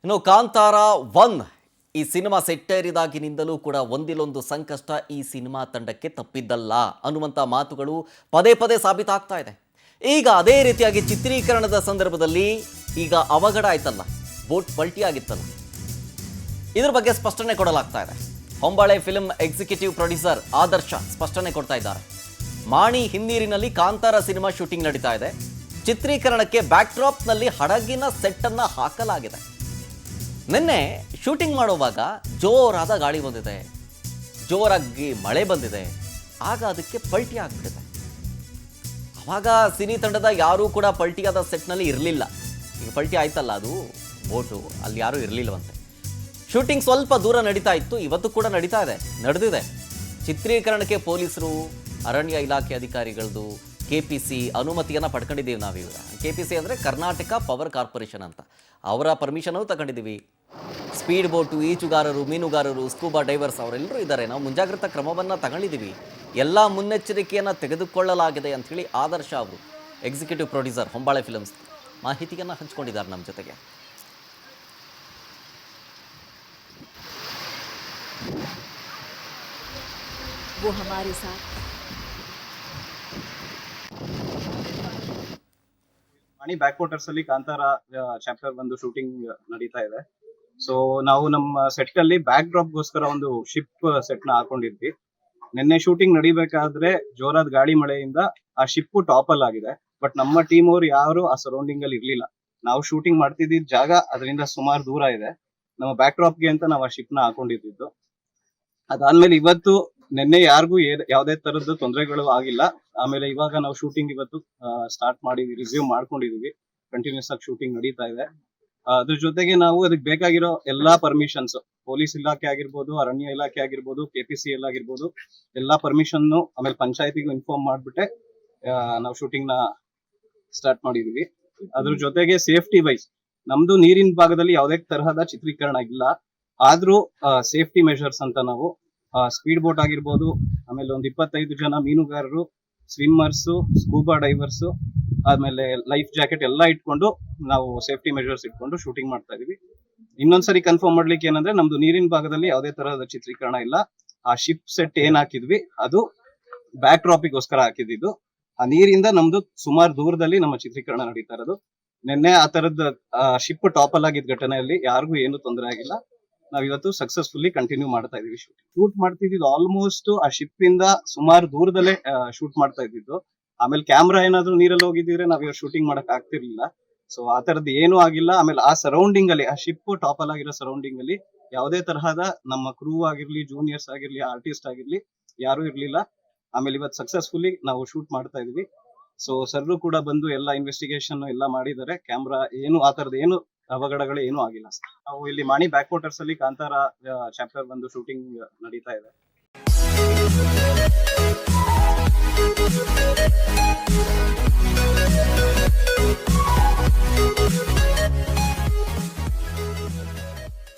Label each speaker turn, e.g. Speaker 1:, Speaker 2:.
Speaker 1: ಇನ್ನು ಕಾಂತಾರ 1 ಈ ಸಿನಿಮಾ ಸೆಟ್ಟೇರಿದಾಗಿನಿಂದಲೂ ಕೂಡ ಒಂದಿಲ್ಲೊಂದು ಸಂಕಷ್ಟ ಈ ಸಿನಿಮಾ ತಂಡಕ್ಕೆ ತಪ್ಪಿದ್ದಲ್ಲ ಅನ್ನುವಂಥ ಮಾತುಗಳು ಪದೇ ಪದೇ ಸಾಬೀತಾಗ್ತಾ ಇದೆ. ಈಗ ಅದೇ ರೀತಿಯಾಗಿ ಚಿತ್ರೀಕರಣದ ಸಂದರ್ಭದಲ್ಲಿ ಈಗ ಅವಘಡ ಆಯ್ತಲ್ಲ, ಬೋಟ್ ಪಲ್ಟಿ ಆಗಿತ್ತಲ್ಲ, ಇದ್ರ ಬಗ್ಗೆ ಸ್ಪಷ್ಟನೆ ಕೊಡಲಾಗ್ತಾ ಇದೆ. ಹೊಂಬಾಳೆ ಫಿಲ್ಮ್ ಎಕ್ಸಿಕ್ಯೂಟಿವ್ ಪ್ರೊಡ್ಯೂಸರ್ ಆದರ್ಶ ಸ್ಪಷ್ಟನೆ ಕೊಡ್ತಾ ಇದ್ದಾರೆ. ಮಾಣಿ ಹಿನ್ನೀರಿನಲ್ಲಿ ಕಾಂತಾರ ಸಿನಿಮಾ ಶೂಟಿಂಗ್ ನಡೀತಾ ಇದೆ. ಚಿತ್ರೀಕರಣಕ್ಕೆ ಬ್ಯಾಕ್ಡ್ರಾಪ್ನಲ್ಲಿ ಹಡಗಿನ ಸೆಟ್ ಅನ್ನ ಹಾಕಲಾಗಿದೆ. ನಿನ್ನೆ ಶೂಟಿಂಗ್ ಮಾಡುವಾಗ ಜೋರಾದ ಗಾಳಿ ಬಂದಿದೆ, ಜೋರಾಗಿ ಮಳೆ ಬಂದಿದೆ, ಆಗ ಅದಕ್ಕೆ ಪಲ್ಟಿ ಆಗ್ಬಿಟ್ಟಿದೆ. ಅವಾಗ ಸಿನಿ ತಂಡದ ಯಾರೂ ಕೂಡ ಪಲ್ಟಿಯಾದ ಸೆಟ್ನಲ್ಲಿ ಇರಲಿಲ್ಲ. ಈಗ ಪಲ್ಟಿ ಆಯ್ತಲ್ಲ, ಅದು ಬೋಟು, ಅಲ್ಲಿ ಯಾರೂ ಇರಲಿಲ್ಲವಂತೆ. ಶೂಟಿಂಗ್ ಸ್ವಲ್ಪ ದೂರ ನಡೀತಾ ಇತ್ತು, ಇವತ್ತು ಕೂಡ ನಡೀತಾ ಇದೆ, ನಡೆದಿದೆ. ಚಿತ್ರೀಕರಣಕ್ಕೆ ಪೊಲೀಸರು, ಅರಣ್ಯ ಇಲಾಖೆ ಅಧಿಕಾರಿಗಳದ್ದು KPC ಅನುಮತಿಯನ್ನು ಪಡ್ಕೊಂಡಿದ್ದೀವಿ ನಾವೀಗ. KPC ಅಂದರೆ ಕರ್ನಾಟಕ ಪವರ್ ಕಾರ್ಪೊರೇಷನ್ ಅಂತ, ಅವರ ಪರ್ಮಿಷನೂ ತಗೊಂಡಿದ್ದೀವಿ. ಸ್ಪೀಡ್ ಬೋಟು, ಈಜುಗಾರರು, ಮೀನುಗಾರರು, ಸ್ಕೂಬಾ ಡೈವರ್ಸ್ ಅವರೆಲ್ಲರೂ ಇದ್ದಾರೆ. ನಾವು ಮುಂಜಾಗ್ರತಾ ಕ್ರಮವನ್ನು ತಗೊಂಡಿದ್ದೀವಿ, ಎಲ್ಲ ಮುನ್ನೆಚ್ಚರಿಕೆಯನ್ನು ತೆಗೆದುಕೊಳ್ಳಲಾಗಿದೆ ಅಂಥೇಳಿ ಆದರ್ಶ ಅವರು, ಎಕ್ಸಿಕ್ಯೂಟಿವ್ ಪ್ರೊಡ್ಯೂಸರ್ ಹೊಂಬಾಳೆ ಫಿಲ್ಮ್ಸ್, ಮಾಹಿತಿಯನ್ನು ಹಂಚ್ಕೊಂಡಿದ್ದಾರೆ ನಮ್ಮ ಜೊತೆಗೆ.
Speaker 2: वो हमारे साथ
Speaker 3: ಮಣಿ ಬ್ಯಾಕ್ ವಾಟರ್ಸ್ ಅಲ್ಲಿ ಕಾಂತಾರ ಚಾಪ್ಟರ್ 1 ಶೂಟಿಂಗ್ ನಡೀತಾ ಇದೆ. ಸೊ ನಾವು ನಮ್ಮ ಸೆಟ್ ಅಲ್ಲಿ ಬ್ಯಾಕ್ ಡ್ರಾಪ್ ಗೋಸ್ಕರ ಒಂದು ಶಿಪ್ ಸೆಟ್ ನ ಹಾಕೊಂಡಿದ್ವಿ. ನಿನ್ನೆ ಶೂಟಿಂಗ್ ನಡಿಬೇಕಾದ್ರೆ ಜೋರಾದ ಗಾಳಿ ಮಳೆಯಿಂದ ಆ ಶಿಪ್ ಟಾಪಲ್ ಆಗಿದೆ. ಬಟ್ ನಮ್ಮ ಟೀಮ್ ಅವ್ರು ಯಾರು ಆ ಸರೌಂಡಿಂಗ್ ಅಲ್ಲಿ ಇರ್ಲಿಲ್ಲ. ನಾವು ಶೂಟಿಂಗ್ ಮಾಡ್ತಿದ್ದ ಜಾಗ ಅದರಿಂದ ಸುಮಾರು ದೂರ ಇದೆ. ನಮ್ಮ ಬ್ಯಾಕ್ ಡ್ರಾಪ್ ಗೆ ಅಂತ ನಾವು ಆ ಶಿಪ್ ನ ಹಾಕೊಂಡಿದ್ದು. ಅದಾದ್ಮೇಲೆ ಇವತ್ತು ನಿನ್ನೆ ಯಾರಿಗೂ ಯಾವುದೇ ತರದ್ದು ತೊಂದರೆಗಳು ಆಗಿಲ್ಲ. ಆಮೇಲೆ ಇವಾಗ ನಾವು ಶೂಟಿಂಗ್ ಇವತ್ತು ಸ್ಟಾರ್ಟ್ ಮಾಡಿದ್ವಿ, ರಿಸ್ಯೂಮ್ ಮಾಡ್ಕೊಂಡಿದೀವಿ. ಕಂಟಿನ್ಯೂಸ್ ಆಗಿ ಶೂಟಿಂಗ್ ನಡೀತಾ ಇದೆ. ಅದ್ರ ಜೊತೆಗೆ ನಾವು ಅದಕ್ಕೆ ಬೇಕಾಗಿರೋ ಎಲ್ಲಾ ಪರ್ಮಿಷನ್ಸ್, ಪೊಲೀಸ್ ಇಲಾಖೆ ಆಗಿರ್ಬೋದು, ಅರಣ್ಯ ಇಲಾಖೆ ಆಗಿರ್ಬೋದು, KPC ಆಗಿರ್ಬೋದು, ಎಲ್ಲಾ ಪರ್ಮಿಷನ್ ಆಮೇಲೆ ಪಂಚಾಯತಿಗೂ ಇನ್ಫಾರ್ಮ್ ಮಾಡ್ಬಿಟ್ಟೆ ನಾವು ಶೂಟಿಂಗ್ ನ ಸ್ಟಾರ್ಟ್ ಮಾಡಿದೀವಿ. ಅದ್ರ ಜೊತೆಗೆ ಸೇಫ್ಟಿ ವೈಸ್ ನಮ್ದು ನೀರಿನ ಭಾಗದಲ್ಲಿ ಯಾವುದೇ ತರಹದ ಚಿತ್ರೀಕರಣ ಇಲ್ಲ. ಆದ್ರೂ ಸೇಫ್ಟಿ ಮೆಷರ್ಸ್ ಅಂತ ನಾವು ಸ್ಪೀಡ್ ಬೋಟ್ ಆಗಿರ್ಬೋದು, ಆಮೇಲೆ ಒಂದು 25 ಜನ ಮೀನುಗಾರರು, ಸ್ವಿಮ್ಮರ್ಸ್, ಸ್ಕೂಬಾ ಡೈವರ್ಸ್, ಆಮೇಲೆ ಲೈಫ್ ಜಾಕೆಟ್ ಎಲ್ಲ ಇಟ್ಕೊಂಡು ನಾವು ಸೇಫ್ಟಿ ಮೆಷರ್ಸ್ ಇಟ್ಕೊಂಡು ಶೂಟಿಂಗ್ ಮಾಡ್ತಾ ಇದೀವಿ. ಇನ್ನೊಂದ್ಸರಿ ಕನ್ಫರ್ಮ್ ಮಾಡ್ಲಿಕ್ಕೆ ಏನಂದ್ರೆ ನಮ್ದು ನೀರಿನ ಭಾಗದಲ್ಲಿ ಯಾವುದೇ ತರಹದ ಚಿತ್ರೀಕರಣ ಇಲ್ಲ. ಆ ಶಿಪ್ ಸೆಟ್ ಏನ್ ಹಾಕಿದ್ವಿ ಅದು ಬ್ಯಾಕ್ ಡ್ರಾಪಿಗೋಸ್ಕರ ಹಾಕಿದ್ದು. ಆ ನೀರಿಂದ ನಮ್ದು ಸುಮಾರು ದೂರದಲ್ಲಿ ನಮ್ಮ ಚಿತ್ರೀಕರಣ ನಡೀತಾ ಇರೋದು. ನಿನ್ನೆ ಆ ತರದ ಶಿಪ್ ಟಾಪಲ್ ಆಗಿದ್ದ ಘಟನೆಯಲ್ಲಿ ಯಾರಿಗೂ ಏನು ತೊಂದರೆ ಆಗಿಲ್ಲ. ನಾವ್ ಇವತ್ತು ಸಕ್ಸಸ್ಫುಲ್ಲಿ ಕಂಟಿನ್ಯೂ ಮಾಡ್ತಾ ಇದೀವಿ. ಶೂಟ್ ಮಾಡ್ತಿದ್ದು ಆಲ್ಮೋಸ್ಟ್ ಆ ಶಿಪ್ ಇಂದ ಸುಮಾರು ದೂರದಲ್ಲೇ ಶೂಟ್ ಮಾಡ್ತಾ ಇದ್ದಿದ್ದು. ಆಮೇಲೆ ಕ್ಯಾಮ್ರಾ ಏನಾದ್ರು ನೀರಲ್ಲಿ ಹೋಗಿದ್ರೆ ನಾವ್ ಇವಾಗ ಶೂಟಿಂಗ್ ಮಾಡಕ್ ಆಗ್ತಿರ್ಲಿಲ್ಲ. ಸೊ ಆ ತರದ್ದು ಏನೂ ಆಗಿಲ್ಲ. ಆಮೇಲೆ ಆ ಸರೌಂಡಿಂಗ್ ಅಲ್ಲಿ, ಆ ಶಿಪ್ ಟಾಪಲ್ ಆಗಿರೋ ಸರೌಂಡಿಂಗ್ ಅಲ್ಲಿ ಯಾವುದೇ ತರಹದ ನಮ್ಮ ಕ್ರೂ ಆಗಿರ್ಲಿ, ಜೂನಿಯರ್ಸ್ ಆಗಿರ್ಲಿ, ಆರ್ಟಿಸ್ಟ್ ಆಗಿರ್ಲಿ ಯಾರು ಇರ್ಲಿಲ್ಲ. ಆಮೇಲೆ ಇವತ್ತು ಸಕ್ಸಸ್ಫುಲ್ಲಿ ನಾವು ಶೂಟ್ ಮಾಡ್ತಾ ಇದೀವಿ. ಸೊ ಸರ್ರು ಕೂಡ ಬಂದು ಎಲ್ಲ ಇನ್ವೆಸ್ಟಿಗೇಷನ್ ಎಲ್ಲ ಮಾಡಿದ್ದಾರೆ. ಕ್ಯಾಮ್ರಾ ಏನು ಆ ತರದ ಏನು ಅವಘಡಗಳು ಏನೂ ಆಗಿಲ್ಲ. ನಾವು ಇಲ್ಲಿ ಮಾಣಿ ಬ್ಯಾಕ್ ವಾಟರ್ಸ್ ಅಲ್ಲಿ ಕಾಂತಾರ ಚಾಪ್ಟರ್ 1 ಶೂಟಿಂಗ್ ನಡೀತಾ ಇದೆ.